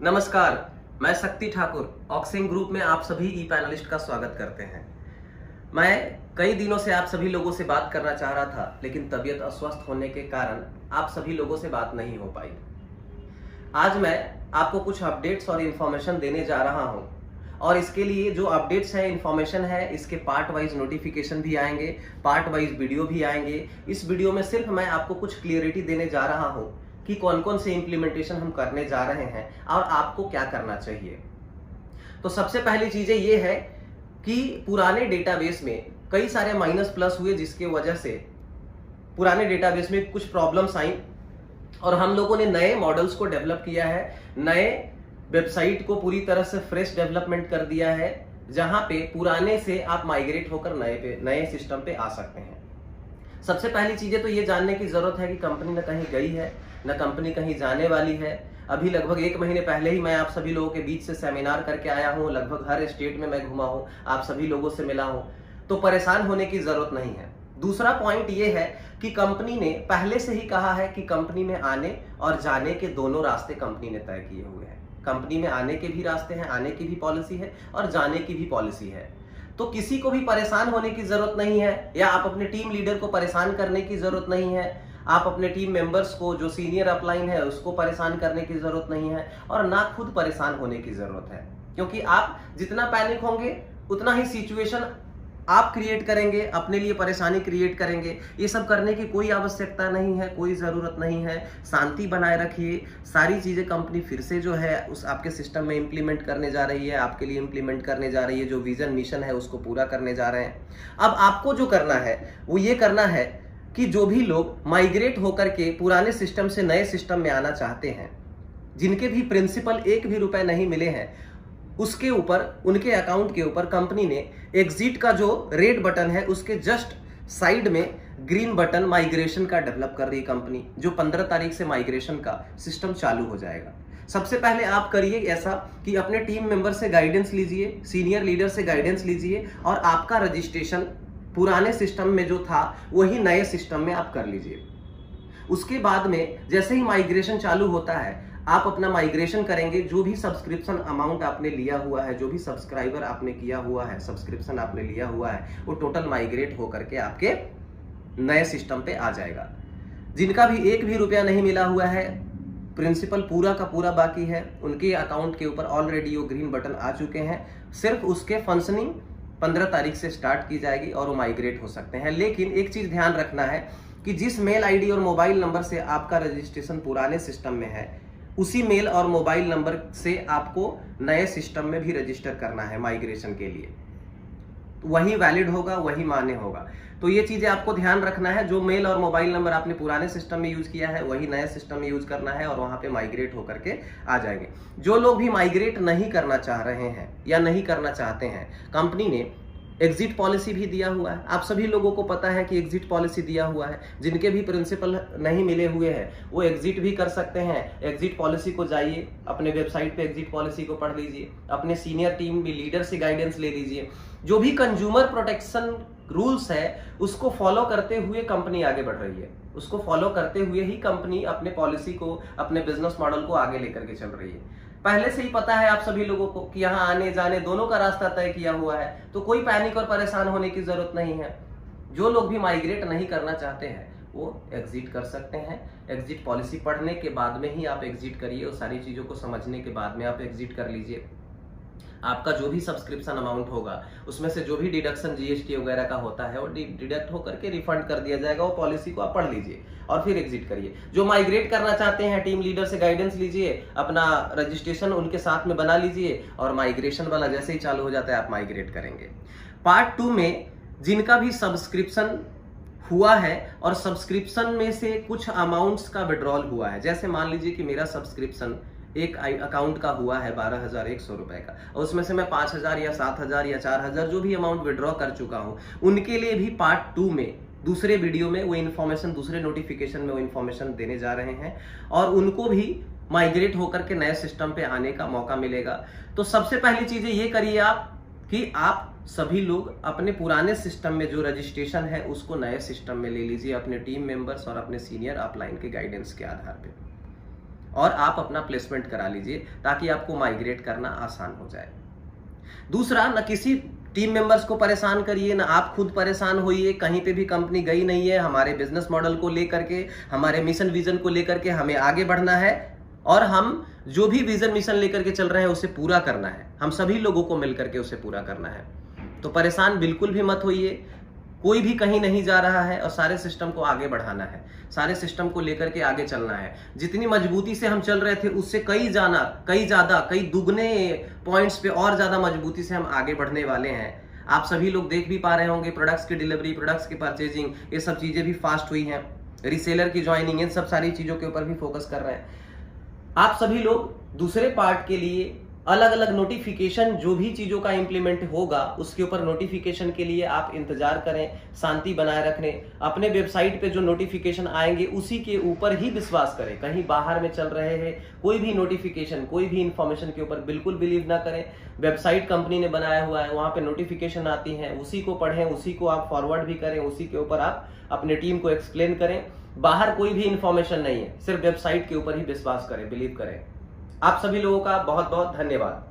नमस्कार, मैं शक्ति ठाकुर ऑक्सिंग ग्रुप में आप सभी ई पैनलिस्ट का स्वागत करते हैं। मैं कई दिनों से आप सभी लोगों से बात करना चाह रहा था, लेकिन तबीयत अस्वस्थ होने के कारण आप सभी लोगों से बात नहीं हो पाई। आज मैं आपको कुछ अपडेट्स और इन्फॉर्मेशन देने जा रहा हूं, और इसके लिए जो अपडेट्स है, इन्फॉर्मेशन है, इसके पार्ट वाइज नोटिफिकेशन भी आएंगे, पार्ट वाइज वीडियो भी आएंगे। इस वीडियो में सिर्फ मैं आपको कुछ क्लियरिटी देने जा रहा हूं कि कौन कौन से इंप्लीमेंटेशन हम करने जा रहे हैं और आपको क्या करना चाहिए। तो सबसे पहली चीजें ये है कि पुराने डेटाबेस में कई सारे माइनस प्लस हुए, जिसके वजह से पुराने डेटाबेस में कुछ प्रॉब्लम्स आई और हम लोगों ने नए मॉडल्स को डेवलप किया है, नए वेबसाइट को पूरी तरह से फ्रेश डेवलपमेंट कर दिया है, जहां पे पुराने से आप माइग्रेट होकर नए सिस्टम पे आ सकते हैं। सबसे पहली चीजें तो ये जानने की जरूरत है कि कंपनी न कहीं गई है, न कंपनी कहीं जाने वाली है। अभी लगभग 1 महीने पहले ही मैं आप सभी लोगों के बीच से सेमिनार करके आया हूं, लगभग हर स्टेट में मैं घुमा हूं, आप सभी लोगों से मिला हूं, तो परेशान होने की जरूरत नहीं है। दूसरा पॉइंट ये है कि कंपनी ने पहले से ही कहा है कि कंपनी में आने और जाने के दोनों रास्ते कंपनी ने तय किए हुए हैं। कंपनी में आने के भी रास्ते हैं, आने की भी पॉलिसी है और जाने की भी पॉलिसी है। तो किसी को भी परेशान होने की जरूरत नहीं है, या आप अपने टीम लीडर को परेशान करने की जरूरत नहीं है, आप अपने टीम मेंबर्स को, जो सीनियर अपलाइन है, उसको परेशान करने की जरूरत नहीं है, और ना खुद परेशान होने की जरूरत है। क्योंकि आप जितना पैनिक होंगे उतना ही सिचुएशन आप क्रिएट करेंगे, अपने लिए परेशानी क्रिएट करेंगे। ये सब करने की कोई आवश्यकता नहीं है, कोई ज़रूरत नहीं है। शांति बनाए रखिए। सारी चीज़ें कंपनी फिर से जो है उस आपके सिस्टम में इम्प्लीमेंट करने जा रही है, आपके लिए इम्प्लीमेंट करने जा रही है। जो विजन मिशन है उसको पूरा करने जा रहे हैं। अब आपको जो करना है वो ये करना है कि जो भी लोग माइग्रेट होकर के पुराने सिस्टम से नए सिस्टम में आना चाहते हैं, जिनके भी प्रिंसिपल 1 भी रुपए नहीं मिले हैं, उसके ऊपर, उनके अकाउंट के ऊपर कंपनी ने एग्जिट का जो रेड बटन है उसके जस्ट साइड में ग्रीन बटन माइग्रेशन का डेवलप कर रही कंपनी, जो 15 तारीख से माइग्रेशन का सिस्टम चालू हो जाएगा। सबसे पहले आप करिए ऐसा कि अपने टीम मेंबर से गाइडेंस लीजिए, सीनियर लीडर से गाइडेंस लीजिए, और आपका रजिस्ट्रेशन पुराने सिस्टम में जो था वही नए सिस्टम में आप कर लीजिए। उसके बाद में जैसे ही माइग्रेशन चालू होता है, आप अपना माइग्रेशन करेंगे। जो भी सब्सक्रिप्शन अमाउंट आपने लिया हुआ है, जो भी सब्सक्राइबर आपने किया हुआ है, सब्सक्रिप्शन आपने लिया हुआ है, वो टोटल माइग्रेट होकर के आपके नए सिस्टम पे आ जाएगा। जिनका भी 1 भी रुपया नहीं मिला हुआ है, प्रिंसिपल पूरा का पूरा बाकी है, उनके अकाउंट के ऊपर ऑलरेडी वो ग्रीन बटन आ चुके हैं। सिर्फ उसके फंक्शनिंग 15 तारीख से स्टार्ट की जाएगी और वो माइग्रेट हो सकते हैं। लेकिन एक चीज ध्यान रखना है कि जिस मेल आईडी और मोबाइल नंबर से आपका रजिस्ट्रेशन पुराने सिस्टम में है, उसी मेल और मोबाइल नंबर से आपको नए सिस्टम में भी रजिस्टर करना है माइग्रेशन के लिए। वही वैलिड होगा, वही मान्य होगा। तो ये चीजें आपको ध्यान रखना है। जो मेल और मोबाइल नंबर आपने पुराने सिस्टम में यूज किया है, वही नए सिस्टम में यूज करना है, और वहां पे माइग्रेट होकर के आ जाएंगे। जो लोग भी माइग्रेट नहीं करना चाह रहे हैं या नहीं करना चाहते हैं, कंपनी ने एग्जिट पॉलिसी भी दिया हुआ है। आप सभी लोगों को पता है कि एग्जिट पॉलिसी दिया हुआ है। जिनके भी प्रिंसिपल नहीं मिले हुए हैं वो एग्जिट भी कर सकते हैं। एग्जिट पॉलिसी को जाइए, अपने वेबसाइट पे एग्जिट पॉलिसी को पढ़ लीजिए, अपने सीनियर टीम में लीडर से गाइडेंस ले लीजिए। जो भी कंज्यूमर प्रोटेक्शन रूल्स है उसको फॉलो करते हुए कंपनी आगे बढ़ रही है। उसको फॉलो करते हुए ही कंपनी अपने पॉलिसी को, अपने बिजनेस मॉडल को आगे लेकर के चल रही है। पहले से ही पता है आप सभी लोगों को कि यहाँ आने जाने दोनों का रास्ता तय किया हुआ है, तो कोई पैनिक और परेशान होने की जरूरत नहीं है। जो लोग भी माइग्रेट नहीं करना चाहते हैं वो एग्जिट कर सकते हैं। एग्जिट पॉलिसी पढ़ने के बाद में ही आप एग्जिट करिए, और सारी चीजों को समझने के बाद में आप एग्जिट कर लीजिए। आपका जो भी सब्सक्रिप्शन अमाउंट होगा उसमें से जो भी डिडक्शन जीएसटी वगैरह का होता है वो डिडक्ट होकर के रिफंड कर दिया जाएगा। वो पॉलिसी को आप पढ़ लीजिए और फिर एग्जिट करिए। जो माइग्रेट करना चाहते हैं, टीम लीडर से गाइडेंस लीजिए, अपना रजिस्ट्रेशन उनके साथ में बना लीजिए, और माइग्रेशन वाला जैसे ही चालू हो जाता है आप माइग्रेट करेंगे। पार्ट 2 में जिनका भी सब्सक्रिप्शन हुआ है और सब्सक्रिप्शन में से कुछ अमाउंट्स का विड्रॉल हुआ है, जैसे मान लीजिए कि मेरा सब्सक्रिप्शन एक अकाउंट का हुआ है 12,100 रुपए का, और उसमें से मैं 5,000 या 7,000 या 4,000 जो भी अमाउंट विड्रॉ कर चुका हूं, उनके लिए भी पार्ट 2 में, दूसरे वीडियो में वो इन्फॉर्मेशन, दूसरे नोटिफिकेशन में वो इन्फॉर्मेशन देने जा रहे हैं, और उनको भी माइग्रेट होकर के नए सिस्टम पे आने का मौका मिलेगा। तो सबसे पहली चीजें ये करिए आप कि आप सभी लोग अपने पुराने सिस्टम में जो रजिस्ट्रेशन है उसको नए सिस्टम में ले लीजिए, अपने टीम मेंबर्स और अपने सीनियर अपलाइन के गाइडेंस के आधार पे। और आप अपना प्लेसमेंट करा लीजिए ताकि आपको माइग्रेट करना आसान हो जाए। दूसरा, न किसी टीम मेंबर्स को परेशान करिए, ना आप खुद परेशान होइए। कहीं पे भी कंपनी गई नहीं है, हमारे बिजनेस मॉडल को लेकर के, हमारे मिशन विजन को लेकर के हमें आगे बढ़ना है और हम जो भी विजन मिशन लेकर के चल रहे हैं उसे पूरा करना है। हम सभी लोगों को मिलकर के उसे पूरा करना है। तो परेशान बिल्कुल भी मत होइए, कोई भी कहीं नहीं जा रहा है और सारे सिस्टम को आगे बढ़ाना है, सारे सिस्टम को लेकर के आगे चलना है। जितनी मजबूती से हम चल रहे थे उससे कई ज्यादा कई दुगने पॉइंट्स पे और ज्यादा मजबूती से हम आगे बढ़ने वाले हैं। आप सभी लोग देख भी पा रहे होंगे, प्रोडक्ट्स की डिलीवरी, प्रोडक्ट्स की परचेजिंग, ये सब चीजें भी फास्ट हुई हैं। रीसेलर की ज्वाइनिंग, इन सब सारी चीजों के ऊपर भी फोकस कर रहे हैं। आप सभी लोग दूसरे पार्ट के लिए अलग अलग नोटिफिकेशन, जो भी चीजों का इंप्लीमेंट होगा उसके ऊपर नोटिफिकेशन के लिए आप इंतजार करें, शांति बनाए रखने। अपने वेबसाइट पे जो नोटिफिकेशन आएंगे उसी के ऊपर ही विश्वास करें। कहीं बाहर में चल रहे हैं कोई भी नोटिफिकेशन, कोई भी इंफॉर्मेशन के ऊपर बिल्कुल बिलीव ना करें। वेबसाइट कंपनी ने बनाया हुआ है, वहां पे नोटिफिकेशन आती है, उसी को पढ़ें, उसी को आप फॉरवर्ड भी करें, उसी के ऊपर आप अपने टीम को एक्सप्लेन करें। बाहर कोई भी इंफॉर्मेशन नहीं है, सिर्फ वेबसाइट के ऊपर ही विश्वास करें, बिलीव करें। आप सभी लोगों का बहुत बहुत धन्यवाद।